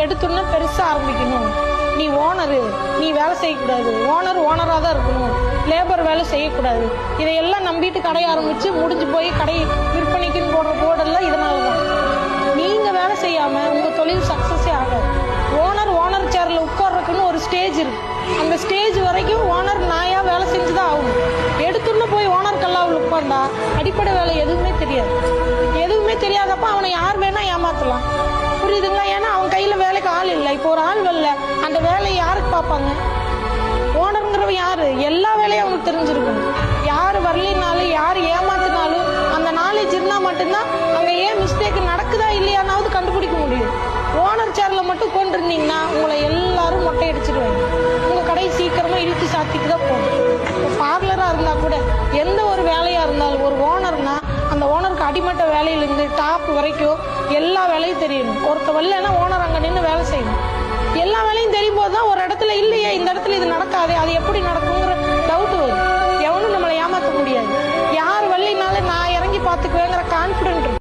எடுத்துன்னா பெருசா ஆரம்பிக்கணும். நீ ஓனரு, நீ வேலை செய்யக்கூடாது, ஓனரா தான் இருக்கணும், லேபர் வேலை செய்யக்கூடாது, இதையெல்லாம் நம்பிட்டு கடையை ஆரம்பிச்சு முடிஞ்சு போய் கடை விற்பனைக்குன்னு போடுற போர்டெல்லாம் இதனாலதான். நீங்க வேலை செய்யாம உங்க தொழில் சக்சஸே ஆகாது. ஓனர் சேர்ல உட்கார்றதுக்குன்னு ஒரு ஸ்டேஜ் இருக்கு. அந்த ஸ்டேஜ் வரைக்கும் ஓனர் நாயா வேலை செஞ்சுதான் ஆகணும். எடுத்துன்னு போய் ஓனர் கல்லாவில் உட்கார்ந்தா அடிப்படை வேலை எதுவுமே தெரியாது. எதுவுமே தெரியாதப்ப அவனை யார் வேணா ஏமாத்தலாம். புரியுதுங்களா? ஏன்னா அவன் கையில வேலைக்கு ஆள் இல்லை. இப்போ ஒரு ஆள் வரல, அந்த வேலையை யாருக்கு பார்ப்பாங்க? ஓனருங்கிறவன் யாரு? எல்லா வேலையும் அவனுக்கு தெரிஞ்சிருக்கும். யாரு வரலினாலும் யாரு ஏமாத்தினாலும் அந்த நாலேஜ் இருந்தா மட்டும்தான் அங்க ஏன் மிஸ்டேக் நடக்குதா இல்லையானாவது கண்டுபிடிக்க முடியும். ஓனர் சேர்ல மட்டும் கொண்டிருந்தீங்கன்னா உங்களை எல்லாரும் மொட்டை அடிச்சிடுவாங்க. உங்க கடை சீக்கிரமா இழுத்து சாத்திட்டு தான் போகும். பார்லரா இருந்தா கூட எந்த ஒரு வேலையா இருந்தாலும் ஒரு ஓனர்னா அந்த ஓனருக்கு அடிமட்ட வேலையிலிருந்து டாப் வரைக்கும் எல்லா வேலையும் தெரியணும். ஒருத்த வரலன்னா ஓனர் அங்க நின்று வேலை செய்யணும். எல்லா வேலையும் தெரியும் போதுதான் ஒரு இடத்துல இல்லையே இந்த இடத்துல இது நடக்காது, அது எப்படி நடக்குங்கிற டவுட் வரும். எவனும் நம்மளை ஏமாற்ற முடியாது. யார் வரலினாலும் நான் இறங்கி பார்த்துக்குவேங்கிற கான்பிடென்ட்